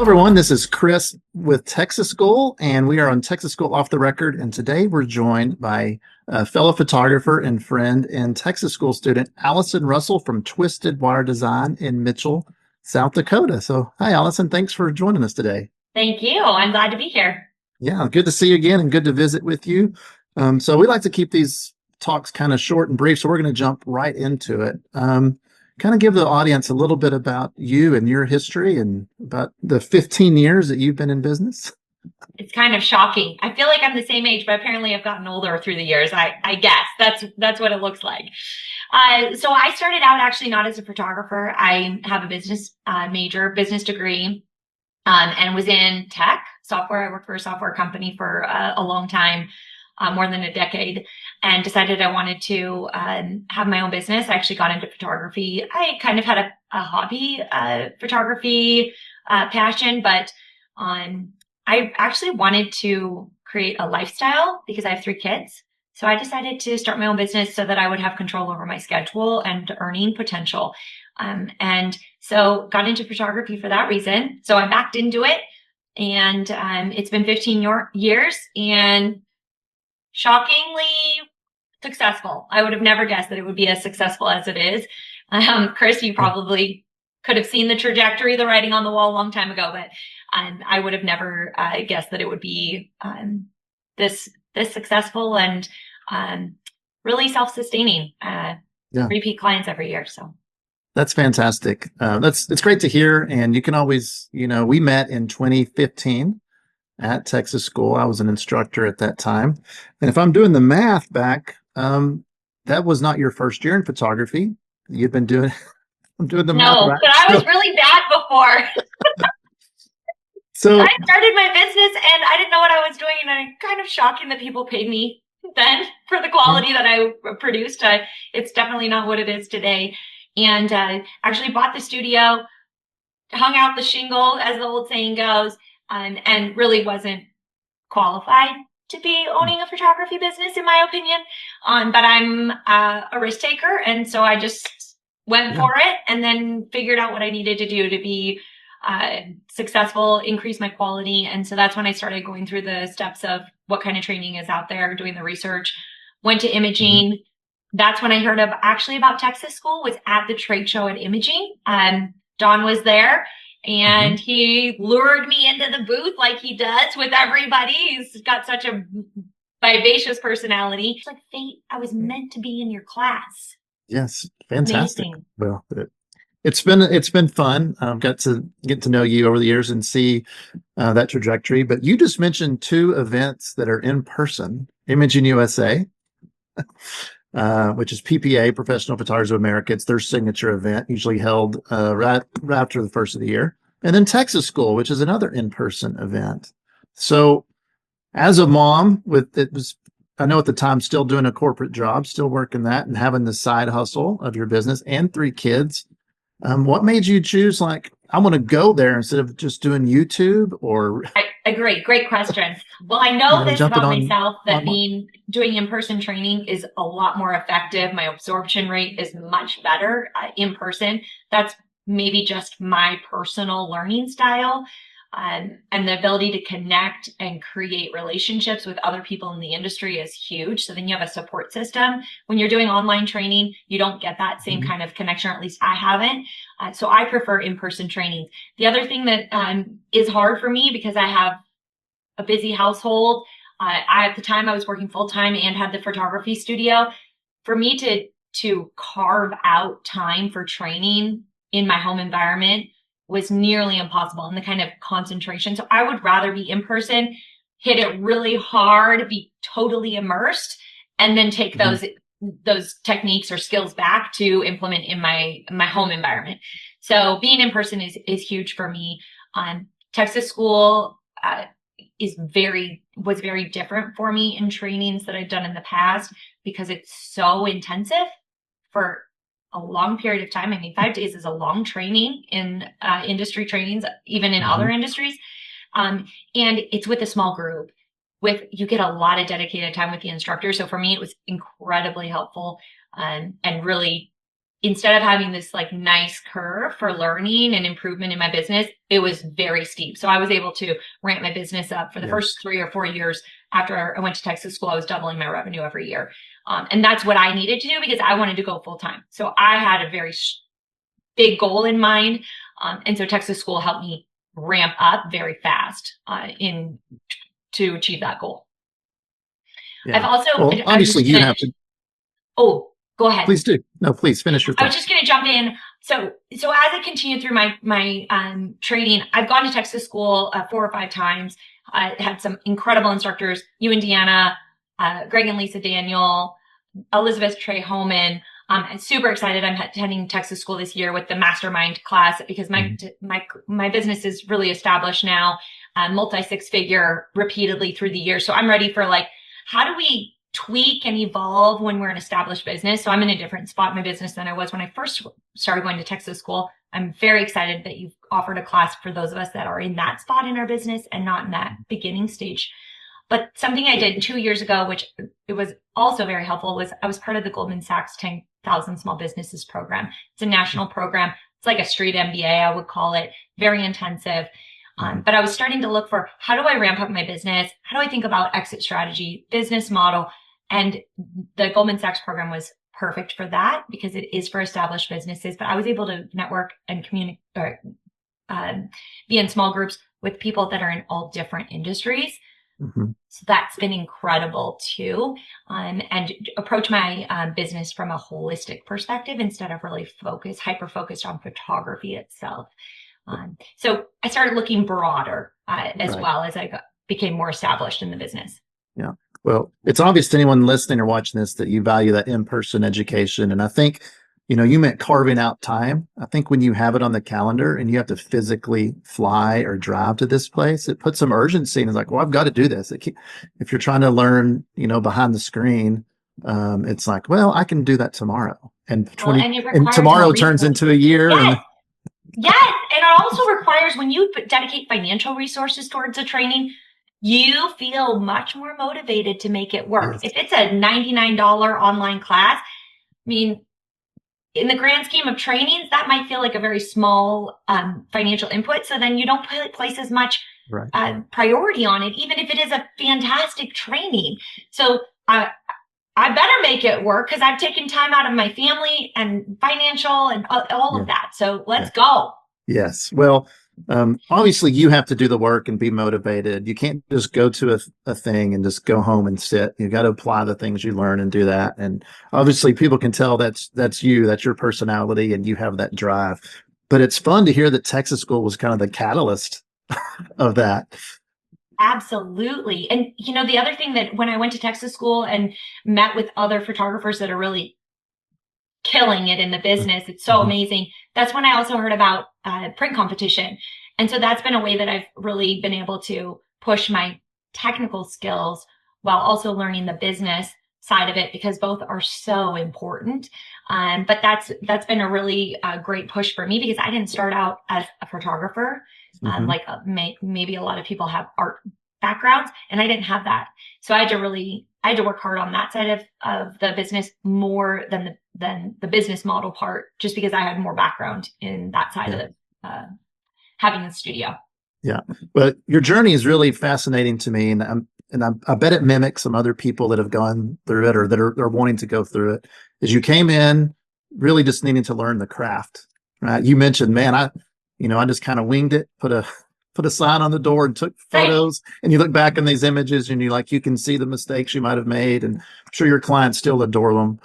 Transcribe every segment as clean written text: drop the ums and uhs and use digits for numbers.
everyone. This is Cris with Texas School, and we are on Texas School Off the Record. And today we're joined by a fellow photographer and friend and Texas School student, Allison Russell from Twisted Water Design in Mitchell, South Dakota. So, hi, Allison. Thanks for joining us today. Thank you. I'm glad to be here. Yeah, good to see you again and good to visit with you. So, we like to keep these talks kind of short and brief, so we're going to jump right into it. Kind of give the audience a little bit about you and your history and about the 15 years that you've been in business. It's kind of shocking. I feel like I'm the same age, but apparently I've gotten older through the years. I guess that's what it looks like. So I started out actually not as a photographer. I have a business business degree, and was in tech software. I worked for a software company for a long time, more than a decade, and decided I wanted to have my own business. I actually got into photography. I kind of had a hobby, photography passion, but I actually wanted to create a lifestyle because I have 3 kids. So I decided to start my own business so that I would have control over my schedule and earning potential. And so got into photography for that reason. So I backed into it, and it's been 15 years and shockingly successful. I would have never guessed that it would be as successful as it is. Cris, you probably could have seen the trajectory, the writing on the wall a long time ago, but I would have never guessed that it would be this successful and really self-sustaining. Repeat clients every year. So that's fantastic. It's great to hear. And you can always, we met in 2015 at Texas School. I was an instructor at that time. And if I'm doing the math back, that was not your first year in photography. You've been doing, I'm doing the math. No, right. but I was really bad before. So I started my business and I didn't know what I was doing. And I'm kind of shocking that people paid me then for the quality that I produced. It's definitely not what it is today. And actually bought the studio, hung out the shingle, as the old saying goes, and really wasn't qualified to be owning a photography business, in my opinion. But I'm a risk taker. And so I just went for it and then figured out what I needed to do to be successful, increase my quality. And so that's when I started going through the steps of what kind of training is out there, doing the research, went to imaging. That's when I heard about Texas School, was at the trade show at imaging. Don was there and he lured me into the booth like he does with everybody. He's got such a vivacious personality. It's like fate. I was meant to be in your class. Yes. Fantastic. Amazing. Well, it's been fun. I've got to get to know you over the years and see that trajectory. But you just mentioned 2 events that are in person: Imaging USA, which is PPA, Professional Photographers of America. It's their signature event, usually held right after the first of the year, and then Texas School, which is another in-person event. So, as a mom, I know at the time still doing a corporate job, still working that, and having the side hustle of your business and 3 kids. What made you choose, I want to go there instead of just doing YouTube? Or I agree. Great question. Well, I know this about myself, that doing in-person training is a lot more effective. My absorption rate is much better in person. That's maybe just my personal learning style. And the ability to connect and create relationships with other people in the industry is huge. So then you have a support system. When you're doing online training, you don't get that same kind of connection, or at least I haven't. So I prefer in-person training. The other thing that is hard for me, because I have a busy household. At the time I was working full-time and had the photography studio. For me to carve out time for training in my home environment was nearly impossible, and the kind of concentration. So I would rather be in person, hit it really hard, be totally immersed, and then take those techniques or skills back to implement in my home environment. So being in person is huge for me. Texas School was very different for me in trainings that I've done in the past, because it's so intensive for a long period of time. I mean, 5 days is a long training in industry trainings, even in other industries. And it's with a small group. You get a lot of dedicated time with the instructor. So for me, it was incredibly helpful and really instead of having this like nice curve for learning and improvement in my business, it was very steep. So I was able to ramp my business up for the first 3 or 4 years after I went to Texas school. I was doubling my revenue every year. And that's what I needed to do because I wanted to go full time. So I had a very big goal in mind. And so Texas school helped me ramp up very fast to achieve that goal. Yeah. I've also, well, obviously you have to. Oh, go ahead. Please do. No, please finish your thought. I was just going to jump in. So as I continue through my training, I've gone to Texas school 4 or 5 times. I had some incredible instructors, you and Deanna, Greg and Lisa Daniel, Elizabeth Trey Holman. I'm super excited. I'm attending Texas school this year with the mastermind class because my business is really established now, multi-6-figure repeatedly through the year. So I'm ready for like, how do we tweak and evolve when we're an established business? So I'm in a different spot in my business than I was when I first started going to Texas school. I'm very excited that you've offered a class for those of us that are in that spot in our business and not in that beginning stage. But something I did 2 years ago, which it was also very helpful, was I was part of the Goldman Sachs 10,000 Small Businesses program. It's a national program. It's like a street MBA, I would call it, very intensive. But I was starting to look for, how do I ramp up my business? How do I think about exit strategy, business model? And the Goldman Sachs program was perfect for that because it is for established businesses. But I was able to network and communicate, or be in small groups with people that are in all different industries. So that's been incredible too. And approach my business from a holistic perspective instead of really hyper focused on photography itself. So I started looking broader as well as I became more established in the business. Yeah. Well, it's obvious to anyone listening or watching this that you value that in-person education. And I think, you meant carving out time. I think when you have it on the calendar and you have to physically fly or drive to this place, it puts some urgency and it's like, well, I've got to do this. If you're trying to learn, behind the screen, it's like, well, I can do that tomorrow. And tomorrow turns into a year. Yes. Yes. And it also requires, when you dedicate financial resources towards a training, you feel much more motivated to make it work. Yes. If it's a $99 online class, I mean, in the grand scheme of trainings, that might feel like a very small financial input. So then you don't place as much priority on it, even if it is a fantastic training. So I better make it work because I've taken time out of my family and financial and all of that. So let's go. Yes. Well, obviously you have to do the work and be motivated. You can't just go to a thing and just go home and sit. You got to apply the things you learn and do that. And obviously people can tell that's you, that's your personality, and you have that drive. But it's fun to hear that Texas school was kind of the catalyst of that. Absolutely. And the other thing that when I went to Texas school and met with other photographers that are really killing it in the business, it's so amazing. That's when I also heard about print competition. And so that's been a way that I've really been able to push my technical skills while also learning the business side of it, because both are so important. But that's been a really great push for me because I didn't start out as a photographer. Maybe a lot of people have art backgrounds, and I didn't have that. So I had to work hard on that side of the business more than the business model part, just because I had more background in that side of having the studio. Yeah. But your journey is really fascinating to me. And I bet it mimics some other people that have gone through it or that are wanting to go through it. Is you came in really just needing to learn the craft, right? You mentioned, man, I just kind of winged it, put a sign on the door and took photos, and you look back in these images and you can see the mistakes you might have made, and I'm sure your clients still adore them.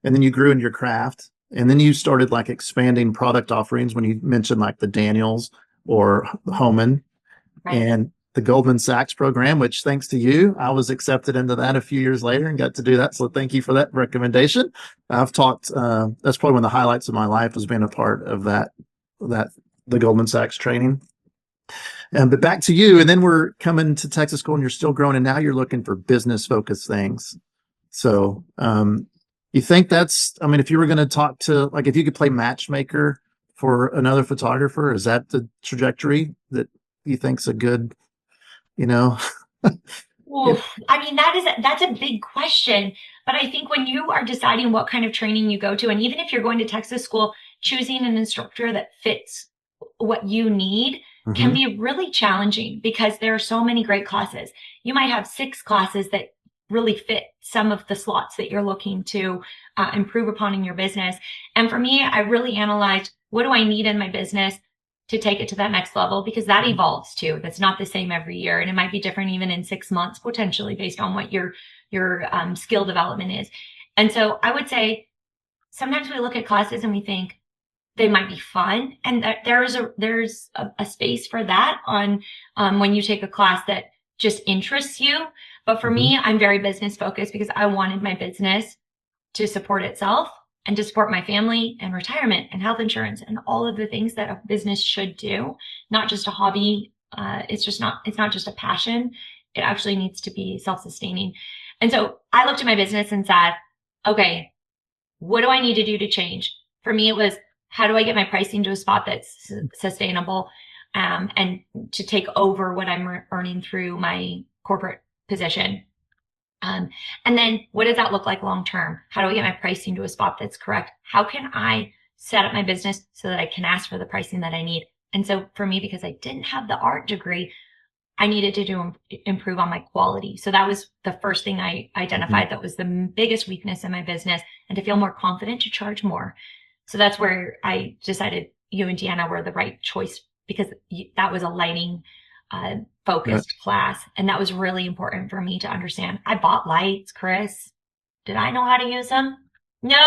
And then you grew in your craft, and then you started like expanding product offerings when you mentioned like the Daniels or Homan and the Goldman Sachs program, which thanks to you, I was accepted into that a few years later and got to do that. So thank you for that recommendation. I've taught, that's probably one of the highlights of my life, was being a part of the Goldman Sachs training. But back to you, and then we're coming to Texas school and you're still growing, and now you're looking for business focused things. So, you think if you were going to talk to, like, if you could play matchmaker for another photographer, is that the trajectory that you think's a good, Oof. I mean, that's a big question. But I think when you are deciding what kind of training you go to, and even if you're going to Texas school, choosing an instructor that fits what you need can be really challenging because there are so many great classes. You might have 6 classes that really fit some of the slots that you're looking to improve upon in your business. And for me, I really analyzed, what do I need in my business to take it to that next level? Because that evolves too. That's not the same every year. And it might be different even in 6 months, potentially based on what your skill development is. And so I would say sometimes we look at classes and we think they might be fun. And there's a space for that on when you take a class that just interests you. But for me, I'm very business focused because I wanted my business to support itself and to support my family and retirement and health insurance and all of the things that a business should do, not just a hobby. It's not just a passion. It actually needs to be self-sustaining. And so I looked at my business and said, okay, what do I need to do to change? For me, it was, how do I get my pricing to a spot that's sustainable, and to take over what I'm earning through my corporate position? And then what does that look like long term? How do I get my pricing to a spot that's correct? How can I set up my business so that I can ask for the pricing that I need? And so for me, because I didn't have the art degree, I needed to improve on my quality. So that was the first thing I identified that was the biggest weakness in my business, and to feel more confident to charge more. So that's where I decided you and Deanna were the right choice, because that was a lighting focused class. And that was really important for me to understand. I bought lights, Cris. Did I know how to use them? No,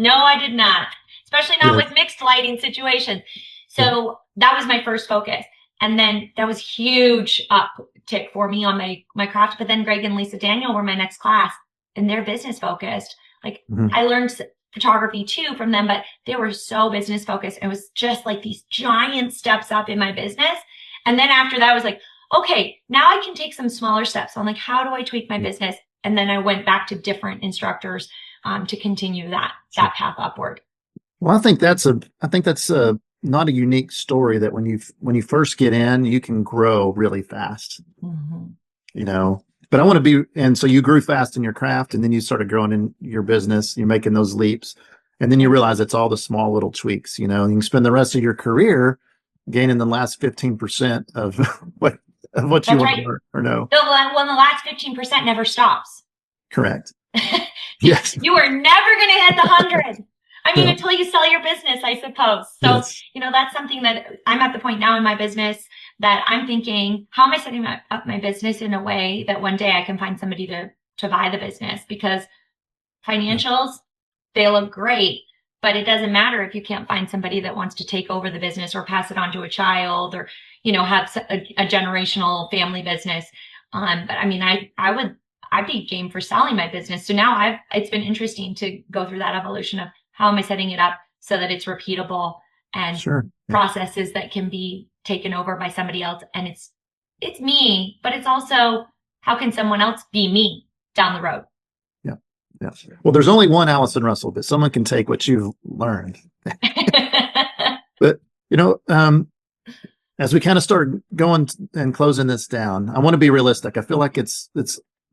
I did not, especially not with mixed lighting situations. So that was my first focus. And then that was huge uptick for me on my craft. But then Greg and Lisa Daniel were my next class, and they're business focused. Like I learned photography too from them, but they were so business focused. It was just like these giant steps up in my business. And then after that, I was like, okay, now I can take some smaller steps. So I'm like, how do I tweak my business? And then I went back to different instructors to continue that path upward. Well, I think that's not a unique story, that when you first get in, you can grow really fast, but I want to be, and so you grew fast in your craft, and then you started growing in your business, you're making those leaps, and then you realize it's all the small little tweaks, you can spend the rest of your career gaining the last 15% of what you want to or know. The last 15% never stops. Correct. Yes. You are never going to hit the 100. I mean, until you sell your business, I suppose. So, that's something that I'm at the point now in my business that I'm thinking, how am I setting up my business in a way that one day I can find somebody to buy the business? Because financials, they look great, but it doesn't matter if you can't find somebody that wants to take over the business or pass it on to a child, or, have a generational family business. But I mean, I'd be game for selling my business. So now it's been interesting to go through that evolution of, how am I setting it up so that it's repeatable and processes that can be taken over by somebody else? And it's me, but it's also, how can someone else be me down the road? Yeah. Well, there's only one Allison Russell, but someone can take what you've learned. But, as we kind of start going and closing this down, I want to be realistic. I feel like it's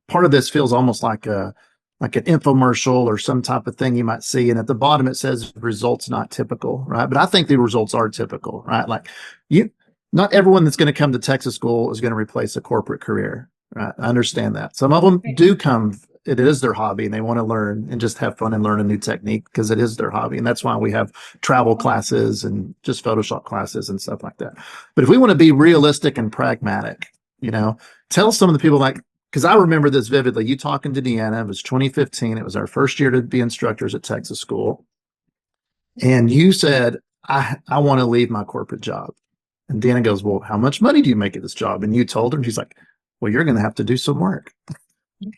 part of this feels almost like an infomercial or some type of thing you might see. And at the bottom, it says results not typical, right? But I think the results are typical, right? Like not everyone that's going to come to Texas school is going to replace a corporate career, right? I understand that. Some of them do come, it is their hobby, and they want to learn and just have fun and learn a new technique because it is their hobby. And that's why we have travel classes and just Photoshop classes and stuff like that. But if we want to be realistic and pragmatic, tell some of the people, like, because I remember this vividly. You talking to Deanna, it was 2015. It was our first year to be instructors at Texas school. And you said, I want to leave my corporate job. And Deanna goes, well, how much money do you make at this job? And you told her, and she's like, well, you're going to have to do some work.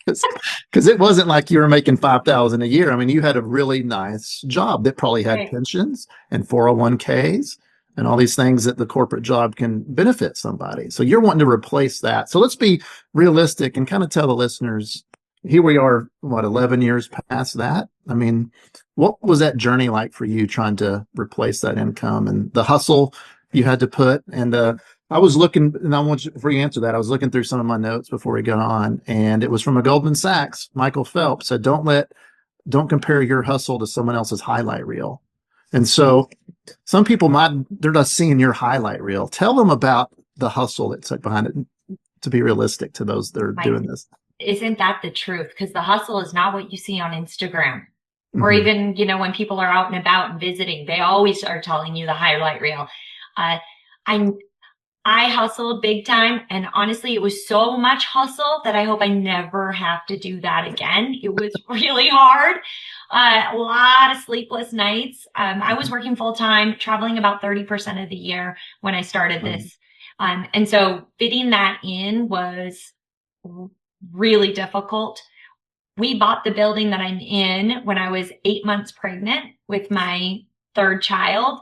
Because it wasn't like you were making $5,000 a year. I mean, you had a really nice job that probably had pensions and 401ks and all these things that the corporate job can benefit somebody. So you're wanting to replace that. So let's be realistic and kind of tell the listeners, here we are, 11 years past that? I mean, what was that journey like for you, trying to replace that income and the hustle you had to put? And I I was looking, and I want you, before you answer that, I was looking through some of my notes before we got on, and it was from a Goldman Sachs. Michael Phelps said, don't compare your hustle to someone else's highlight reel. And so some people they're just seeing your highlight reel. Tell them about the hustle that's behind it to be realistic to those that are doing this. Isn't that the truth? Because the hustle is not what you see on Instagram. Or Mhm. even, you know, when people are out and about and visiting, they always are telling you the highlight reel. I hustled big time. And honestly, it was so much hustle that I hope I never have to do that again. It was really hard. A lot of sleepless nights. I was working full time, traveling about 30% of the year when I started this. And so fitting that in was really difficult. We bought the building that I'm in when I was 8 months pregnant with my third child.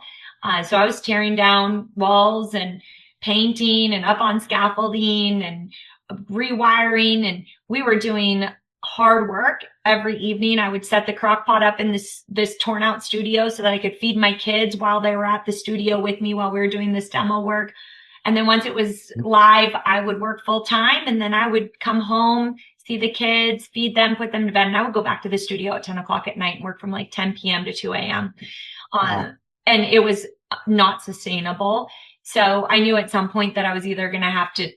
So I was tearing down walls and painting and up on scaffolding and rewiring. And we were doing hard work every evening. I would set the crock pot up in this torn out studio so that I could feed my kids while they were at the studio with me while we were doing this demo work. And then once it was live, I would work full time, and then I would come home, see the kids, feed them, put them to bed. And I would go back to the studio at 10 o'clock at night and work from like 10 p.m. to 2 a.m. And it was not sustainable. So I knew at some point that I was either going to have to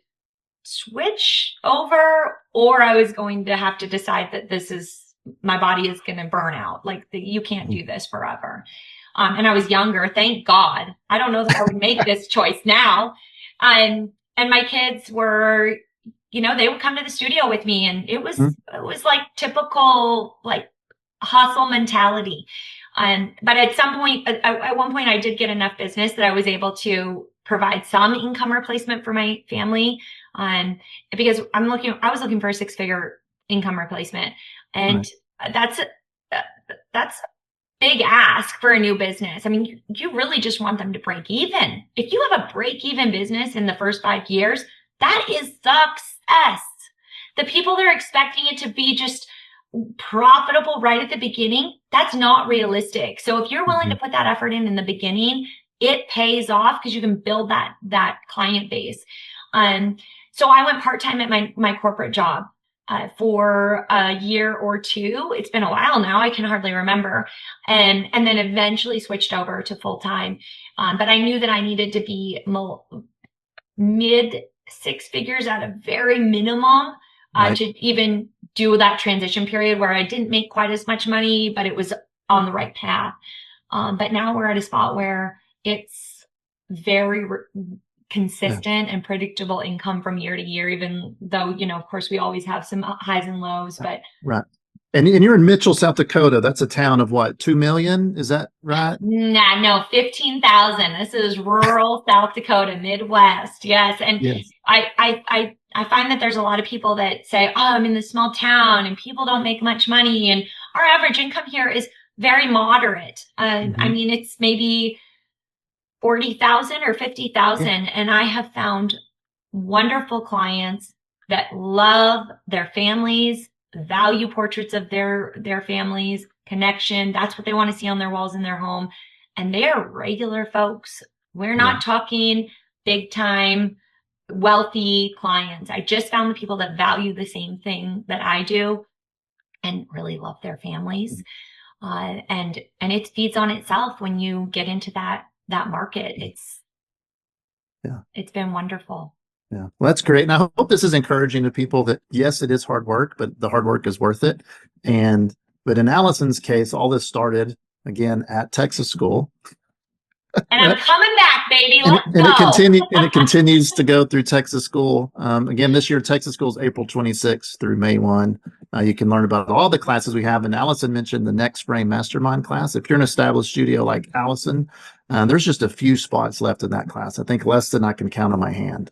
switch over, or I was going to have to decide that my body is going to burn out. Like you can't do this forever. And I was younger. Thank God. I don't know that I would make this choice now. And my kids were, you know, they would come to the studio with me, and it was like typical, like hustle mentality. But at one point I did get enough business that I was able to provide some income replacement for my family. Because I was looking for a 6-figure income replacement, and that's big ask for a new business. I mean, you really just want them to break even. If you have a break even business in the first 5 years, that is success. The people that are expecting it to be just profitable right at the beginning, that's not realistic. So if you're willing to put that effort in the beginning, it pays off because you can build that client base. So I went part-time at my corporate job for a year or two. It's been a while now. I can hardly remember. And then eventually switched over to full-time. But I knew that I needed to be mid 6 figures at a very minimum to even do that transition period where I didn't make quite as much money, but it was on the right path. But now we're at a spot where it's very consistent and predictable income from year to year, even though, you know, of course, we always have some highs and lows. But And you're in Mitchell, South Dakota. That's a town of what, 2 million? Is that right? Nah, no, 15,000. This is rural South Dakota, Midwest. Yes. And I find that there's a lot of people that say, oh, I'm in this small town and people don't make much money. And our average income here is very moderate. I mean, it's maybe 40,000 or 50,000. And I have found wonderful clients that love their families, value portraits of their families, connection. That's what they want to see on their walls in their home. And they are regular folks. We're not talking big time, wealthy clients. I just found the people that value the same thing that I do and really love their families. And it feeds on itself when you get into that market. It's been wonderful. Yeah. Well, that's great. And I hope this is encouraging to people that, yes, it is hard work, but the hard work is worth it. But in Allison's case, all this started again at Texas school. And I'm coming back, baby. Let's go. It continues to go through Texas school. Again, this year, Texas school is April 26th through May 1. You can learn about all the classes we have. And Allison mentioned the Next Frame Mastermind class. If you're an established studio like Allison, there's just a few spots left in that class. I think less than I can count on my hand.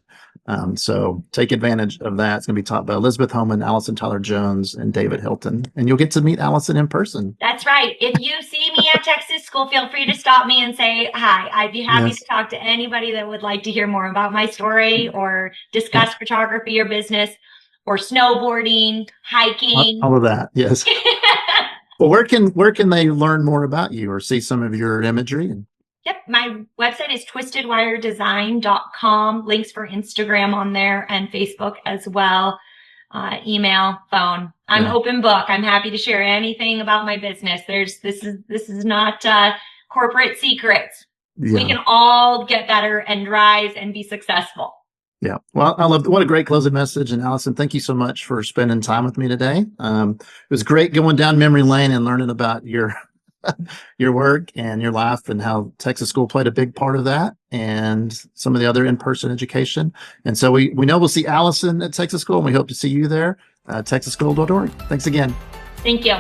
So take advantage of that. It's going to be taught by Elizabeth Homan, Allison Tyler Jones, and David Hilton. And you'll get to meet Allison in person. That's right. If you see me at Texas school, feel free to stop me and say hi. I'd be happy to talk to anybody that would like to hear more about my story or discuss photography or business or snowboarding, hiking. All of that. Yes. Well, where can they learn more about you or see some of your imagery? Yep. My website is twistedwiredesign.com. Links for Instagram on there and Facebook as well. Email, phone. I'm open book. I'm happy to share anything about my business. This is not corporate secrets. Yeah. We can all get better and rise and be successful. Yeah. Well, what a great closing message. And Allison, thank you so much for spending time with me today. It was great going down memory lane and learning about your work and your life and how Texas school played a big part of that and some of the other in-person education. And so we know we'll see Allison at Texas School, and we hope to see you there, texasschool.org. Thanks again. Thank you.